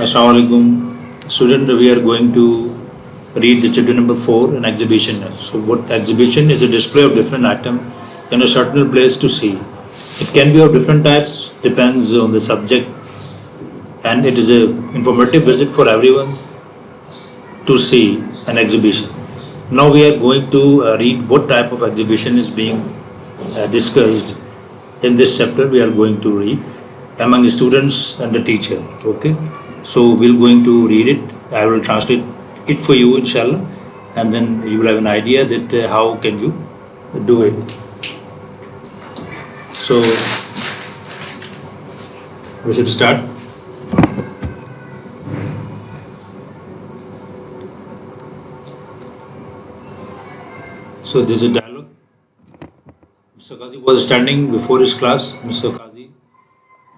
Assalamu alaikum. Student, we are going to read the chapter number 4, an exhibition. So what exhibition is a display of different items in a certain place to see. It can be of different types, depends on the subject, and it is a informative visit for everyone to see an exhibition. Now we are going to read what type of exhibition is being discussed in this chapter. We are going to read among the students and the teacher. Okay, so we're going to read it. I will translate it for you, inshallah, and then you will have an idea that how can you do it. So we should start. So this is a dialogue. Mr. Qazi was standing before his class. Mr. Qazi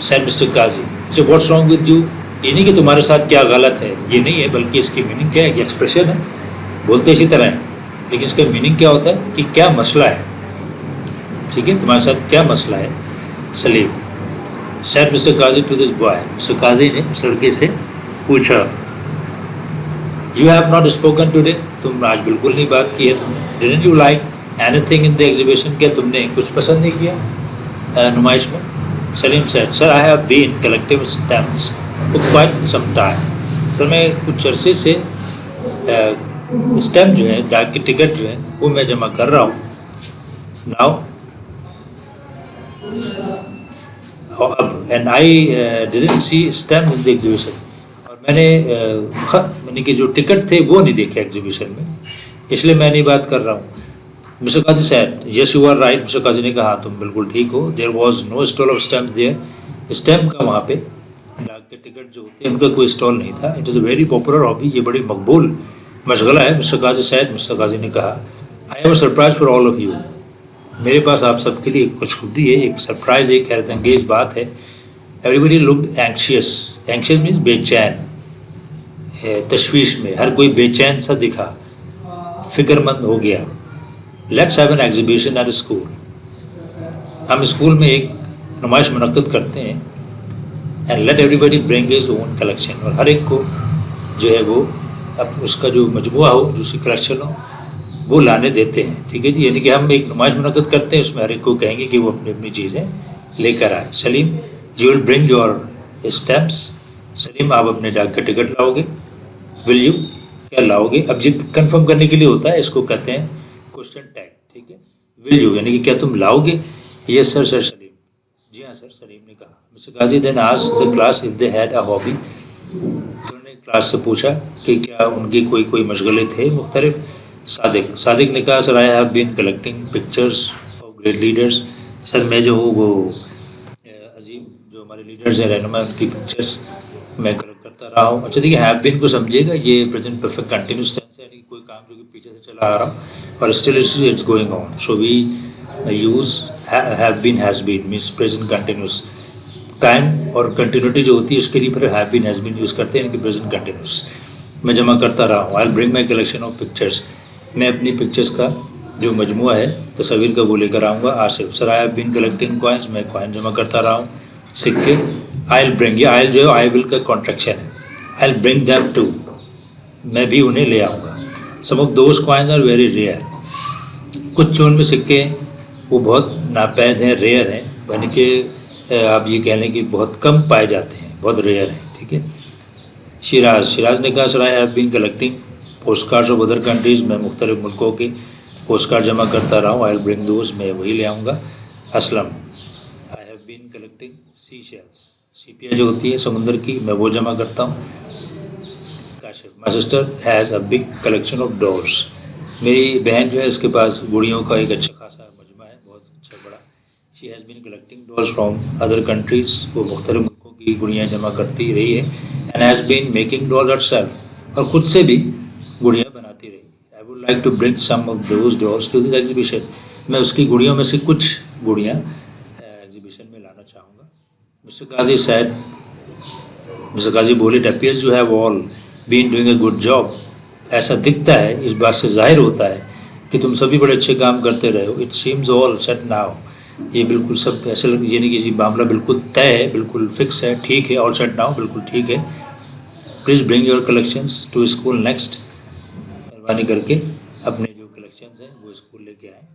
said Mr. Qazi. So what's wrong with you? یہ نہیں کہ تمہارے ساتھ کیا غلط ہے، یہ نہیں ہے، بلکہ اس کی میننگ کیا ہے کہ ایکسپریشن ہے، بولتے اسی طرح ہے، لیکن اس کا میننگ کیا ہوتا ہے کہ کیا مسئلہ ہے. ٹھیک ہے، تمہارے ساتھ کیا مسئلہ ہے. Salim said Mister Qazi to this boy, Mister Qazi نے اس لڑکے سے پوچھا، you have not spoken today, تم آج بالکل نہیں بات کی ہے تم نے. Didn't you like anything in the exhibition, کیا تم نے کچھ پسند نہیں کیا نمائش میں. Salim said sir I have been collecting stamps for quite some time, sir میں کچھ عرصے سے اسٹیمپ جو ہے، ڈاک کی ٹکٹ جو ہے وہ میں جمع کر رہا ہوں. Now and I didn't see stamp in the exhibition, اور میں نے یعنی کہ جو ٹکٹ تھے وہ نہیں دیکھے ایگزیبیشن میں، اس لیے میں نہیں بات کر رہا ہوں. Mister Qazi said yes you are right, mister Qazi نے کہا تم بالکل ٹھیک ہو. There was no stall of stamp there, stamp کا وہاں پہ ڈاک کے ٹکٹ جو ہوتے ہیں ان کا کوئی اسٹال نہیں تھا. It is a very popular hobby, یہ بڑی مقبول مشغلہ ہے. Mister Qazi sad, Mister Qazi نے کہا I have a surprise for all of you, میرے پاس آپ سب کے لیے ایک خوشخبری ہے، ایک سرپرائز، ایک حیرت انگیز بات ہے. ایوری بڈی لکڈ اینکشیس، اینکشیس مینس بے چین، تشویش میں، ہر کوئی بے چین سا دکھا، فکر مند ہو گیا. Let's have an exhibition at school, ہم اسکول میں ایک نمائش منعقد کرتے ہیں. And let everybody bring his own collection, اور ہر ایک کو جو ہے وہ اس کا جو مجموعہ ہو، جو اس کی کلیکشن ہو وہ لانے دیتے ہیں. ٹھیک ہے جی، یعنی کہ ہم ایک نمائش منعقد کرتے ہیں، اس میں ہر ایک کو کہیں گے کہ وہ اپنی اپنی چیزیں لے کر آئے. Salim you will bring your stamps, Salim آپ اپنے ڈاک کا ٹکٹ لاؤ گے. ول یو، کیا لاؤ گے. اب یہ کنفرم کرنے کے لیے ہوتا ہے، اس کو کہتے ہیں کوشچن ٹیگ. ٹھیک ہے، ول یو یعنی کہ کیا تم لاؤ گے. یس سر، سر سلیم، جی ہاں سر سلیم نے کہا. Mister Qazi then asked the class if they had a hobby, انہوں نے کلاس سے پوچھا کہ کیا ان کی کوئی مشغلے تھے مختلف. صادق نے کہا sir I have been collecting pictures of great leaders, sir میں جو ہوں وہ عظیم جو ہمارے لیڈرز ہیں، رہنما، ان کی پکچرس میں کلیکٹ کرتا رہا ہوں. اچھا دیکھیے، ہیو بین کو سمجھے گا، یہ پریزنٹ پرفیکٹ کنٹینیوس ٹینس ہے، یعنی کوئی کام جو کہ پیچھے سے چلا آ رہا اور still it's going on. So we use have been has been means present continuous. Time اور کنٹینیوٹی جو ہوتی ہے اس کے لیے پھر have been has been use کرتے ہیں، یعنی کہ پریزنٹ کنٹینیوس. میں جمع کرتا رہا ہوں. آئی ول برنگ مائی کلیکشن آف پکچرس، میں اپنی پکچرس کا جو مجموعہ ہے تصاویر کا وہ لے کر آؤں گا. Asif sir I have been collecting coins, میں کوائن جمع کرتا رہا ہوں، سکے. آئی ول برنگ، یہ آئی جو ہے آئی ول کا کانٹریکشن ہے. آئی ول برنگ دیم ٹو، میں بھی انہیں لے آؤں گا. Some of those coins are very rare, کچھ جو ان میں سکے ہیں وہ بہت ناپید ہیں، ریئر ہیں، یعنی کہ آپ یہ کہہ لیں کہ بہت کم پائے جاتے ہیں، بہت ریئر ہیں. ٹھیک ہے. شیراز نے کہا sir I have been collecting post cards of other countries, میں مختلف ملکوں کے پوسٹ کارڈ جمع کرتا رہا ہوں. آئی ول برنگ دوز، میں وہی لے آؤں گا. Aslam I have been collecting sea shells, سیپیا جو ہوتی ہے سمندر کی، میں وہ جمع کرتا ہوں. Kashif my sister has a big collection of dolls, میری بہن جو ہے اس کے پاس گڑیوں کا ایک اچھا خاصا مجموعہ ہے، بہت اچھا بڑا. She has been collecting dolls from other countries, وہ مختلف ملکوں کی گڑیاں جمع کرتی رہی ہے. And has been making dolls herself, اور خود سے بھی گڑیاں بناتی رہی. I would like to bring some of those dolls to this exhibition, میں اس کی گڑیوں میں سے کچھ گڑیاں ایگزیبیشن میں لانا چاہوں گا. مسٹر قاضی سیڈ، مسٹر قاضی بولے it appears you have all been doing a good job, ایسا دکھتا ہے، اس بات سے ظاہر ہوتا ہے کہ تم سبھی بڑے اچھے کام کرتے رہے ہو. It seems all set now, یہ بالکل سب ایسے یعنی کہ معاملہ بالکل طے ہے، بالکل فکس ہے، ٹھیک ہے. آل سیٹ ناؤ، بالکل ٹھیک ہے. Please bring your collections to school next, مہربانی کر کے اپنے جو کلیکشنز ہیں وہ اسکول لے کے آئیں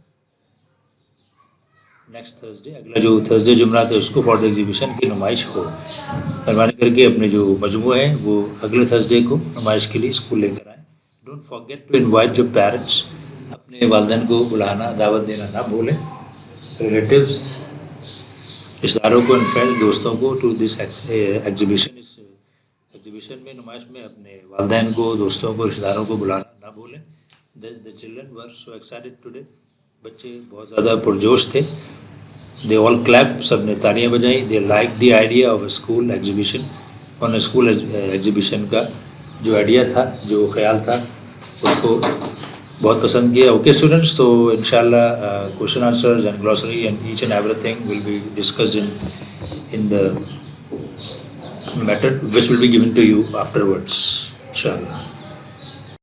نیکسٹ تھرسڈے، اگلا جو تھرسڈے جمعرات ہے اس کو فار دا ایگزیبیشن کی نمائش ہو. مہربانی کر کے اپنے جو مجموعے ہیں وہ اگلے تھرسڈے کو نمائش کے لیے اسکول لے کر آئیں. Don't forget to invite your parents, اپنے والدین کو بلانا، دعوت دینا نہ بھولیں. ریلیٹیوز، رشتہ داروں کو، اینڈ فرینڈ، دوستوں کو ٹو دس ایگزیبیشن، اس ایگزیبیشن میں، نمائش میں اپنے والدین کو، دوستوں کو، رشتہ داروں کو بلانا نہ بھولیں. The children were so excited today، بچے بہت زیادہ پرجوش تھے. They all clapped، سب نے تالیاں بجائیں. They liked the idea of a school exhibition، انہوں نے اسکول ایگزیبیشن کا جو آئیڈیا تھا، جو خیال تھا، اس کو بہت پسند کیا. اوکے اسٹوڈنٹس، تو انشاءاللہ question answers and glossary and H and everything will be discussed in the matter which will be given to you afterwards, inshallah.